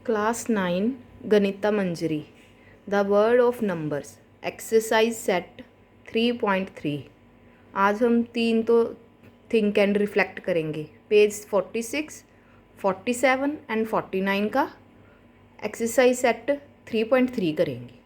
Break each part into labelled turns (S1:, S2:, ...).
S1: Class 9 Ganita Manjari the world of numbers exercise set 3.3। आज हम तीन तो थिंक एंड रिफ्लेक्ट करेंगे। पेज 46, 47 एंड 49 का एक्सरसाइज सेट 3.3 करेंगे।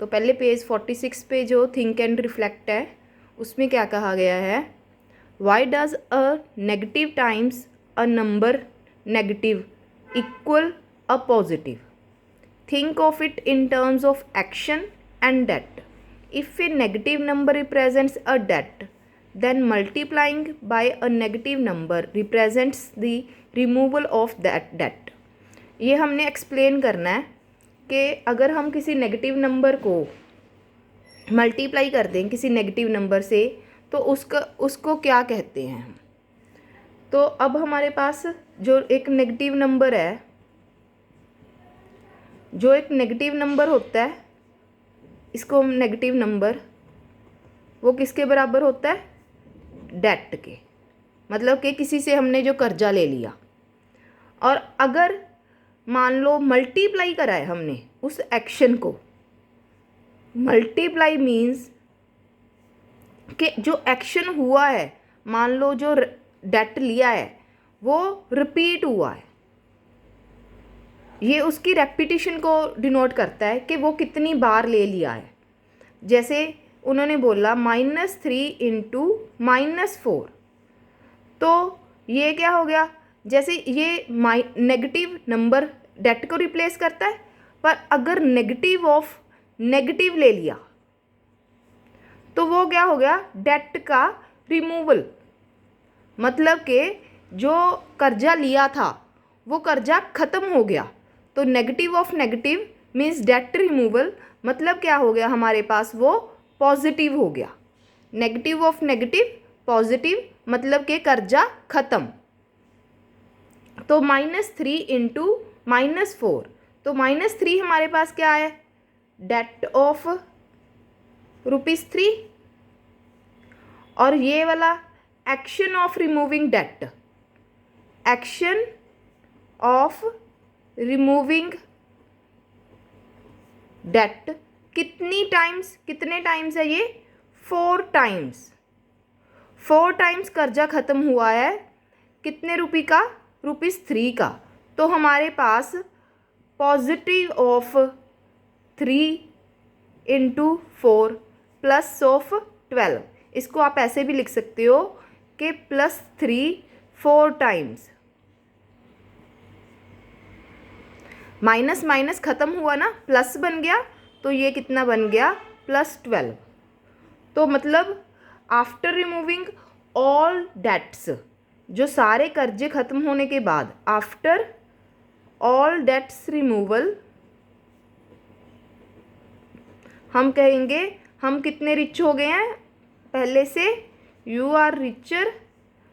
S1: तो पहले पेज 46 पे जो थिंक एंड रिफ्लेक्ट है उसमें क्या कहा गया है, why does a negative times a number negative equal a positive. Think of it in terms of action and debt. If a negative number represents a debt, then multiplying by a negative number represents the removal of that debt. ये हमने explain करना है कि अगर हम किसी negative number को multiply कर दें किसी नेगेटिव नंबर से तो उसको क्या कहते हैं। तो अब हमारे पास जो एक नेगेटिव नंबर होता है इसको हम नेगेटिव नंबर वो किसके बराबर होता है, डेट के। मतलब कि किसी से हमने जो कर्जा ले लिया और अगर मान लो मल्टीप्लाई करा है हमने उस एक्शन को। मल्टीप्लाई मीन्स कि जो एक्शन हुआ है, मान लो जो डेट लिया है वो रिपीट हुआ है, ये उसकी रेपिटिशन को डिनोट करता है कि वो कितनी बार ले लिया है। जैसे उन्होंने बोला -3 इंटू -4, तो ये क्या हो गया, जैसे ये नेगेटिव नंबर डेट को रिप्लेस करता है, पर अगर नेगेटिव ऑफ नेगेटिव ले लिया तो वो क्या हो गया, डेट का रिमूवल। मतलब कि जो कर्जा लिया था वो कर्जा ख़त्म हो गया। तो negative of negative means debt removal, मतलब क्या हो गया हमारे पास, वो पॉजिटिव हो गया। नेगेटिव ऑफ नेगेटिव पॉजिटिव, मतलब कि कर्जा ख़त्म। तो -3 इंटू -4, तो -3 हमारे पास क्या है, डेट ऑफ ₹3। और ये वाला action of removing debt, action of removing debt कितने टाइम्स है ये, 4 टाइम्स। 4 टाइम्स कर्जा ख़त्म हुआ है कितने रुपये का, ₹3 का। तो हमारे पास positive of 3 into 4 plus of 12, इसको आप ऐसे भी लिख सकते हो कि +3 4 टाइम्स। माइनस माइनस ख़त्म हुआ ना, प्लस बन गया, तो ये कितना बन गया, +12। तो मतलब आफ्टर रिमूविंग ऑल डेट्स, जो सारे कर्जे ख़त्म होने के बाद, आफ्टर ऑल डेट्स रिमूवल, हम कहेंगे हम कितने रिच हो गए हैं पहले से, यू आर रिचर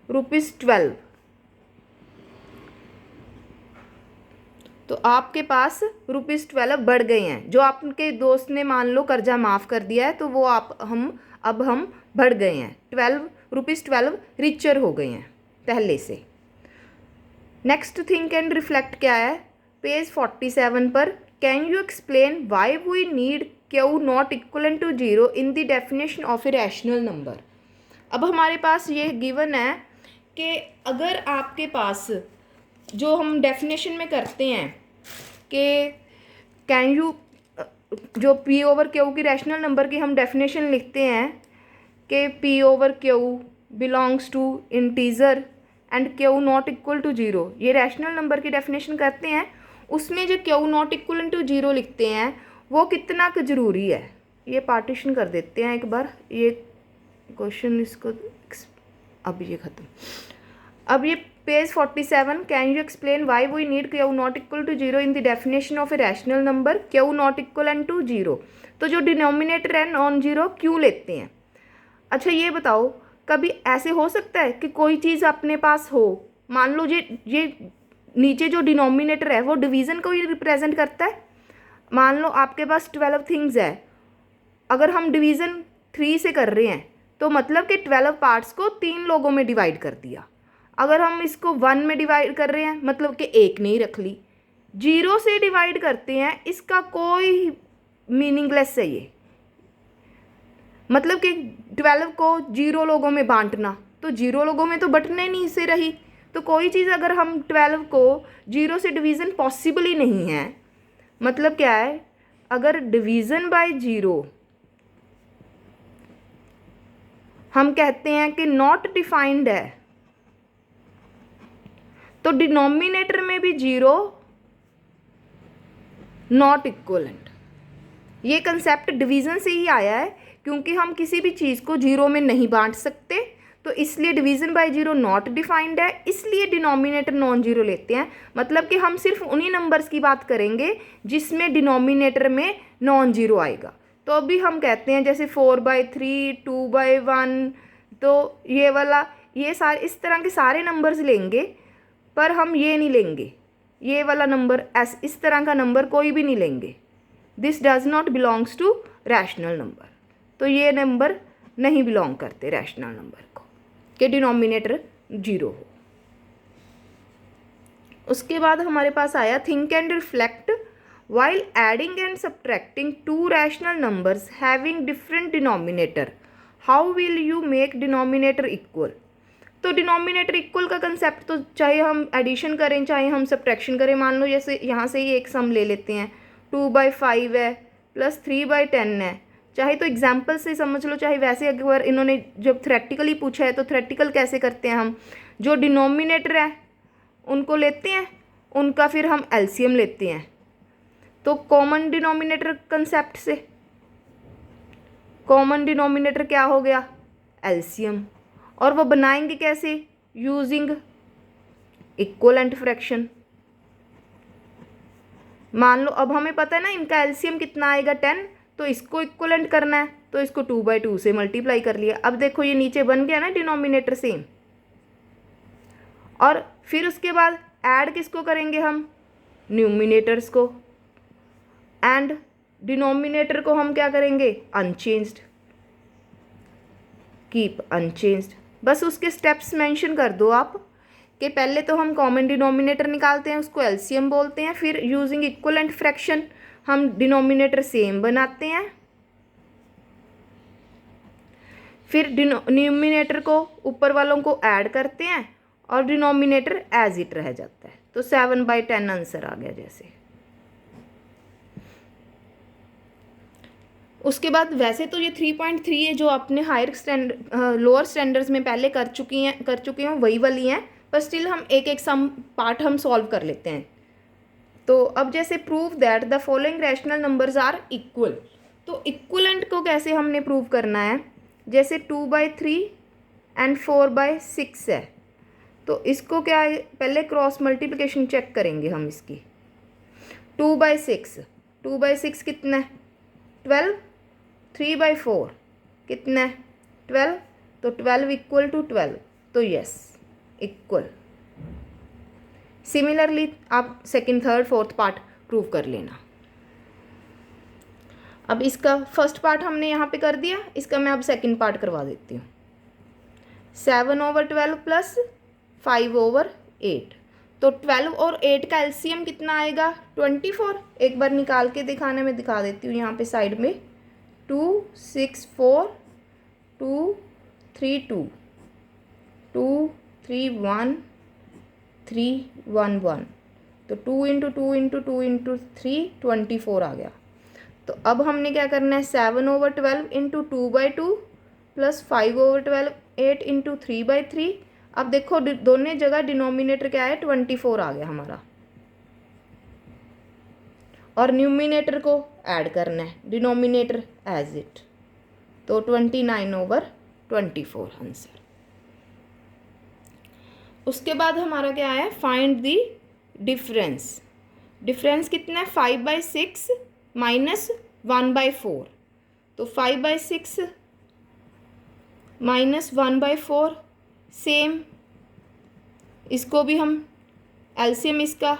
S1: ₹12। तो आपके पास ₹12 बढ़ गए हैं। जो आपके दोस्त ने मान लो कर्जा माफ़ कर दिया है तो वो अब हम बढ़ गए हैं, ₹12 रिचर हो गए हैं पहले से। नेक्स्ट थिंक एंड रिफ्लेक्ट क्या है, पेज 47 पर, can you explain why we need Q not equal to 0 in the definition of a rational number. अब हमारे पास ये गिवन है कि अगर आपके पास जो हम डेफिनेशन में करते हैं कि कैन यू, जो P/Q की रैशनल नंबर की हम डेफिनेशन लिखते हैं कि P/Q belongs to integer and Q not equal to 0, ये रैशनल नंबर की डेफिनेशन करते हैं। उसमें जो Q नॉट इक्वल टू 0 लिखते हैं वो कितना का ज़रूरी है। ये पार्टीशन कर देते हैं एक बार, ये क्वेश्चन इसको, अब ये ख़त्म। अब ये page 47, can you explain why we need Q not equal to 0 in the definition of a rational number, Q not equal to 0। तो जो डिनोमिनेटर है नॉन जीरो क्यों लेते हैं। अच्छा ये बताओ, कभी ऐसे हो सकता है कि कोई चीज़ अपने पास हो, मान लो ये नीचे जो डिनोमिनेटर है वो डिवीज़न को ही रिप्रेजेंट करता है। मान लो आपके पास 12 थिंग्स है, अगर हम डिवीज़न 3 से कर रहे हैं तो मतलब कि 12 पार्ट्स को 3 लोगों में डिवाइड कर दिया। अगर हम इसको 1 में डिवाइड कर रहे हैं मतलब कि 1 नहीं रख ली, जीरो से डिवाइड करते हैं, इसका कोई मीनिंगलेस है ये। मतलब कि 12 को जीरो लोगों में बांटना, तो जीरो लोगों में तो बंटने नहीं से रही। तो कोई चीज़ अगर हम 12 को जीरो से डिवीज़न पॉसिबल ही नहीं है, मतलब क्या है, अगर डिवीज़न बाय जीरो हम कहते हैं कि नॉट डिफाइंड है, तो डिनोमिनेटर में भी जीरो नॉट इक्वलेंट। ये कंसेप्ट डिवीज़न से ही आया है, क्योंकि हम किसी भी चीज़ को जीरो में नहीं बांट सकते, तो इसलिए division by zero not defined है, इसलिए डिनोमिनेटर नॉन जीरो लेते हैं। मतलब कि हम सिर्फ उन्हीं नंबर्स की बात करेंगे जिसमें डिनोमिनेटर में नॉन जीरो आएगा। तो अभी हम कहते हैं जैसे 4/3, 2/1, तो ये वाला, ये सारे इस तरह के सारे नंबर्स लेंगे, पर हम ये नहीं लेंगे, ये वाला नंबर इस तरह का नंबर कोई भी नहीं लेंगे। This does not belongs to rational number. तो ये नंबर नहीं बिलोंग करते रैशनल नंबर को कि डिनोमिनेटर जीरो हो। उसके बाद हमारे पास आया think and reflect while adding and subtracting to rational numbers having different denominator, how will you make denominator equal. तो डिनोमिनेटर इक्वल का कंसेप्ट तो चाहे हम एडिशन करें चाहे हम सब्ट्रैक्शन करें, मान लो जैसे यहाँ से ही एक सम ले लेते हैं, 2/5 है प्लस 3/10 है, चाहे तो एग्जाम्पल से समझ लो, चाहे वैसे अगर इन्होंने जब थ्रेटिकली पूछा है तो थ्रेटिकल कैसे करते हैं हम, जो डिनोमिनेटर है उनको लेते हैं, उनका फिर हम एलसीएम लेते हैं। तो कॉमन डिनोमिनेटर कंसेप्ट से कॉमन डिनोमिनेटर क्या हो गया, एलसीएम। और वो बनाएंगे कैसे, यूजिंग इक्वलेंट फ्रैक्शन। मान लो अब हमें पता है ना इनका एलसीएम कितना आएगा 10, तो इसको इक्वलेंट करना है, तो इसको 2/2 से मल्टीप्लाई कर लिया। अब देखो ये नीचे बन गया ना डिनोमिनेटर सेम। और फिर उसके बाद ऐड किसको करेंगे हम, न्यूमिनेटर्स को, एंड डिनोमिनेटर को हम क्या करेंगे, अनचेंज्ड, कीप अनचेंज्ड। बस उसके स्टेप्स मेंशन कर दो आप कि पहले तो हम कॉमन डिनोमिनेटर निकालते हैं, उसको एलसीएम बोलते हैं, फिर यूजिंग इक्वलेंट फ्रैक्शन हम डिनोमिनेटर सेम बनाते हैं, फिर न्यूमिनेटर को ऊपर वालों को ऐड करते हैं और डिनोमिनेटर एज इट रह जाता है। तो 7/10 आंसर आ गया जैसे। उसके बाद वैसे तो ये 3.3 है जो आपने हायर स्टैंडर्ड लोअर स्टैंडर्ड्स में पहले कर चुके हैं वही वाली हैं, पर स्टिल हम एक एक सम पार्ट हम सॉल्व कर लेते हैं। तो अब जैसे prove that the following rational numbers are equal, तो इक्वलेंट को कैसे हमने प्रूव करना है, जैसे 2/3 एंड 4/6 है, तो इसको क्या है, पहले क्रॉस मल्टीप्लिकेशन चेक करेंगे हम इसकी। 2/6 कितना है, 12, 3/4 कितना है, 12, तो 12 इक्वल टू 12, तो यस इक्वल। सिमिलरली आप second, third, fourth part prove कर लेना। अब इसका फर्स्ट पार्ट हमने यहाँ पे कर दिया, इसका मैं अब सेकंड पार्ट करवा देती हूँ। 7/12 प्लस 5/8, तो 12 और 8 का एलसीएम कितना आएगा, 24। एक बार निकाल के दिखाने में दिखा देती हूँ यहाँ पे साइड में, 2 6 4 2 3 2 2 3 1 3 1 1, तो 2 × 2 × 2 × 3 24 आ गया। तो अब हमने क्या करना है, 7/12 × 2/2 प्लस 5/12 8 × 3/3। अब देखो दोनों जगह डिनोमिनेटर क्या है, 24 आ गया हमारा, और न्यूमिनेटर को ऐड करना है, डिनोमिनेटर एज इट, तो 29/24 आंसर। उसके बाद हमारा क्या है, फाइंड द डिफरेंस। डिफरेंस कितना है, 5/6 माइनस 1/4, तो 5/6 माइनस 1/4 सेम, इसको भी हम एलसीएम इसका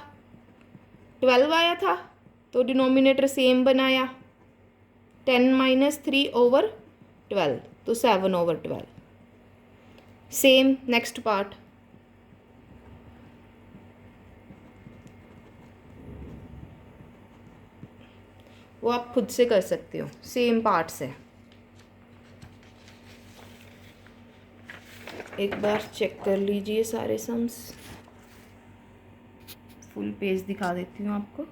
S1: 12 आया था, तो डिनोमिनेटर सेम बनाया, 10 - 3/12, तो 7/12 सेम। नेक्स्ट पार्ट, वो आप खुद से कर सकते हो, सेम पार्ट्स है। एक बार चेक कर लीजिए सारे सम्स। फुल पेज दिखा देती हूँ आपको।